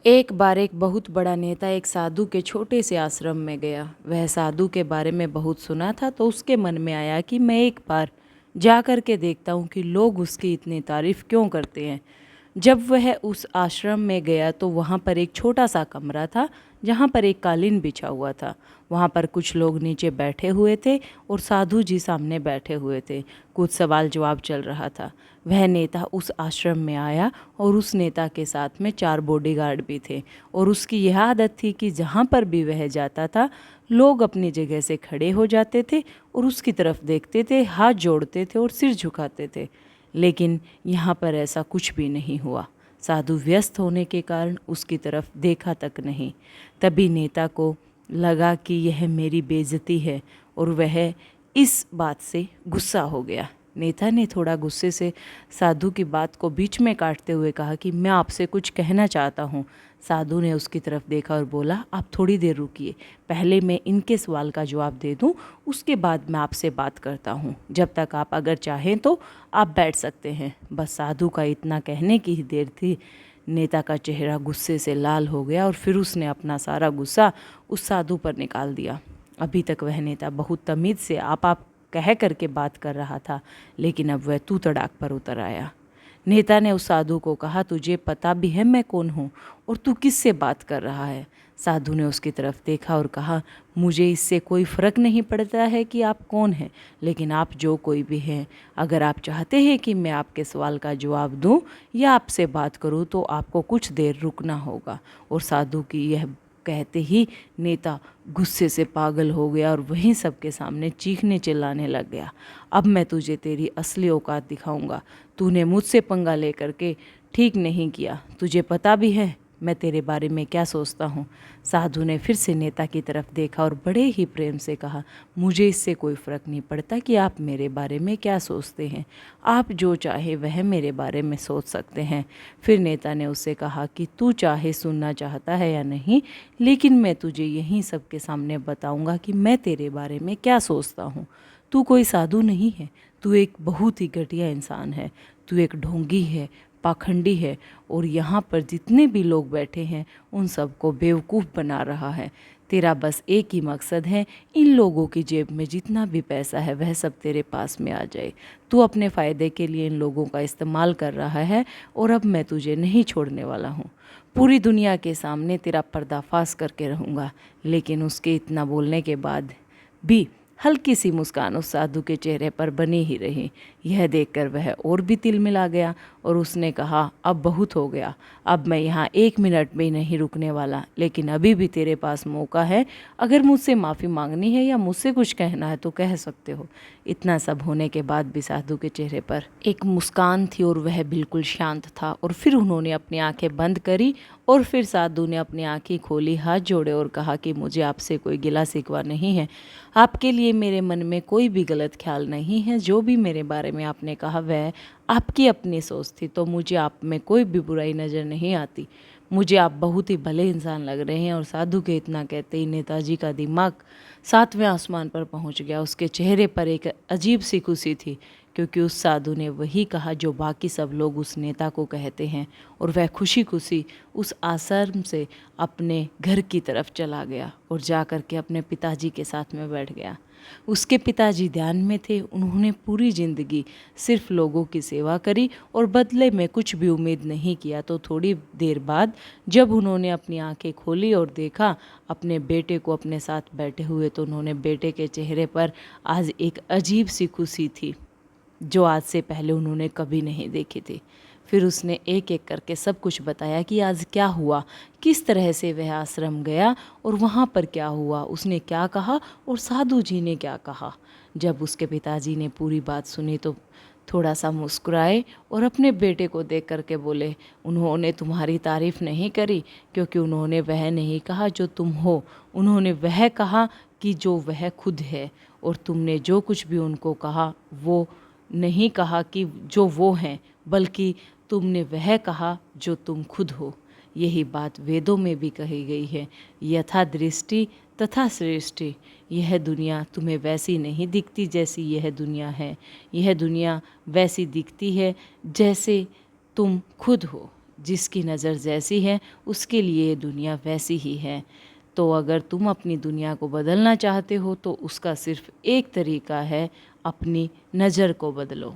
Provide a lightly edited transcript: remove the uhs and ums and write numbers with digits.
एक बार एक बहुत बड़ा नेता एक साधु के छोटे से आश्रम में गया। वह साधु के बारे में बहुत सुना था, तो उसके मन में आया कि मैं एक बार जा कर के देखता हूँ कि लोग उसकी इतनी तारीफ क्यों करते हैं। जब वह उस आश्रम में गया तो वहाँ पर एक छोटा सा कमरा था, जहाँ पर एक कालीन बिछा हुआ था। वहाँ पर कुछ लोग नीचे बैठे हुए थे और साधु जी सामने बैठे हुए थे। कुछ सवाल जवाब चल रहा था। वह नेता उस आश्रम में आया और उस नेता के साथ में 4 बॉडीगार्ड भी थे, और उसकी यह आदत थी कि जहाँ पर भी वह जाता था लोग अपनी जगह से खड़े हो जाते थे और उसकी तरफ देखते थे, हाथ जोड़ते थे और सिर झुकाते थे। लेकिन यहाँ पर ऐसा कुछ भी नहीं हुआ। साधु व्यस्त होने के कारण उसकी तरफ देखा तक नहीं। तभी नेता को लगा कि यह मेरी बेइज्जती है, और वह इस बात से गुस्सा हो गया। नेता ने थोड़ा गुस्से से साधु की बात को बीच में काटते हुए कहा कि मैं आपसे कुछ कहना चाहता हूँ। साधु ने उसकी तरफ देखा और बोला, आप थोड़ी देर रुकिए, पहले मैं इनके सवाल का जवाब दे दूँ, उसके बाद मैं आपसे बात करता हूँ। जब तक आप अगर चाहें तो आप बैठ सकते हैं। बस साधु का इतना कहने की ही देर थी, नेता का चेहरा गुस्से से लाल हो गया और फिर उसने अपना सारा गुस्सा उस साधु पर निकाल दिया। अभी तक वह नेता बहुत तमीज़ से आप कह करके बात कर रहा था, लेकिन अब वह तू तड़ाक पर उतर आया। नेता ने उस साधु को कहा, तुझे पता भी है मैं कौन हूँ और तू किससे बात कर रहा है? साधु ने उसकी तरफ देखा और कहा, मुझे इससे कोई फ़र्क नहीं पड़ता है कि आप कौन हैं, लेकिन आप जो कोई भी हैं, अगर आप चाहते हैं कि मैं आपके सवाल का जवाब दूं या आपसे बात करूं तो आपको कुछ देर रुकना होगा। और साधु की यह कहते ही नेता गुस्से से पागल हो गया और वहीं सबके सामने चीखने चिल्लाने लग गया, अब मैं तुझे तेरी असली औकात दिखाऊंगा। तूने मुझसे पंगा लेकर के ठीक नहीं किया। तुझे पता भी है मैं तेरे बारे में क्या सोचता हूँ। साधु ने फिर से नेता की तरफ देखा और बड़े ही प्रेम से कहा, मुझे इससे कोई फ़र्क नहीं पड़ता कि आप मेरे बारे में क्या सोचते हैं। आप जो चाहे वह मेरे बारे में सोच सकते हैं। फिर नेता ने उससे कहा कि तू चाहे सुनना चाहता है या नहीं, लेकिन मैं तुझे यहीं सबके सामने बताऊंगा कि मैं तेरे बारे में क्या सोचता हूँ। तू कोई साधु नहीं है, तू एक बहुत ही घटिया इंसान है। तू एक ढोंगी है, पाखंडी है, और यहाँ पर जितने भी लोग बैठे हैं उन सबको बेवकूफ़ बना रहा है। तेरा बस एक ही मकसद है, इन लोगों की जेब में जितना भी पैसा है वह सब तेरे पास में आ जाए। तू अपने फ़ायदे के लिए इन लोगों का इस्तेमाल कर रहा है, और अब मैं तुझे नहीं छोड़ने वाला हूँ। पूरी दुनिया के सामने तेरा पर्दाफाश करके रहूँगा। लेकिन उसके इतना बोलने के बाद भी हल्की सी मुस्कान उस साधु के चेहरे पर बनी ही रही। यह देखकर वह और भी तिलमिला गया और उसने कहा, अब बहुत हो गया, अब मैं यहाँ 1 मिनट भी नहीं रुकने वाला, लेकिन अभी भी तेरे पास मौका है। अगर मुझसे माफ़ी मांगनी है या मुझसे कुछ कहना है तो कह सकते हो। इतना सब होने के बाद भी साधु के चेहरे पर एक मुस्कान थी और वह बिल्कुल शांत था। और फिर उन्होंने अपनी आंखें बंद करी और फिर साधु ने अपनी आंखें खोली, हाथ जोड़े और कहा कि मुझे आपसे कोई गिला शिकवा नहीं है। आपके लिए मेरे मन में कोई भी गलत ख्याल नहीं है। जो भी मेरे बारे में आपने कहा वह आपकी अपनी सोच थी, तो मुझे आप में कोई भी बुराई नज़र नहीं आती। मुझे आप बहुत ही भले इंसान लग रहे हैं। और साधु के इतना कहते ही नेताजी का दिमाग 7वें आसमान पर पहुंच गया। उसके चेहरे पर एक अजीब सी खुशी थी, क्योंकि उस साधु ने वही कहा जो बाकी सब लोग उस नेता को कहते हैं। और वह खुशी खुशी उस आश्रम से अपने घर की तरफ चला गया और जा कर के अपने पिताजी के साथ में बैठ गया। उसके पिताजी ध्यान में थे। उन्होंने पूरी ज़िंदगी सिर्फ लोगों की सेवा करी और बदले में कुछ भी उम्मीद नहीं किया। तो थोड़ी देर बाद जब उन्होंने अपनी आंखें खोली और देखा अपने बेटे को अपने साथ बैठे हुए, तो उन्होंने बेटे के चेहरे पर आज एक अजीब सी खुशी थी जो आज से पहले उन्होंने कभी नहीं देखी थी। फिर उसने एक एक करके सब कुछ बताया कि आज क्या हुआ, किस तरह से वह आश्रम गया और वहाँ पर क्या हुआ, उसने क्या कहा और साधु जी ने क्या कहा। जब उसके पिताजी ने पूरी बात सुनी तो थोड़ा सा मुस्कुराए और अपने बेटे को देख करके बोले, उन्होंने तुम्हारी तारीफ़ नहीं करी, क्योंकि उन्होंने वह नहीं कहा जो तुम हो, उन्होंने वह कहा कि जो वह खुद है। और तुमने जो कुछ भी उनको कहा वो नहीं कहा कि जो वो हैं, बल्कि तुमने वह कहा जो तुम खुद हो। यही बात वेदों में भी कही गई है, यथा दृष्टि तथा सृष्टि। यह दुनिया तुम्हें वैसी नहीं दिखती जैसी यह दुनिया है, यह दुनिया वैसी दिखती है जैसे तुम खुद हो। जिसकी नज़र जैसी है उसके लिए ये दुनिया वैसी ही है। तो अगर तुम अपनी दुनिया को बदलना चाहते हो तो उसका सिर्फ एक तरीका है, अपनी नज़र को बदलो।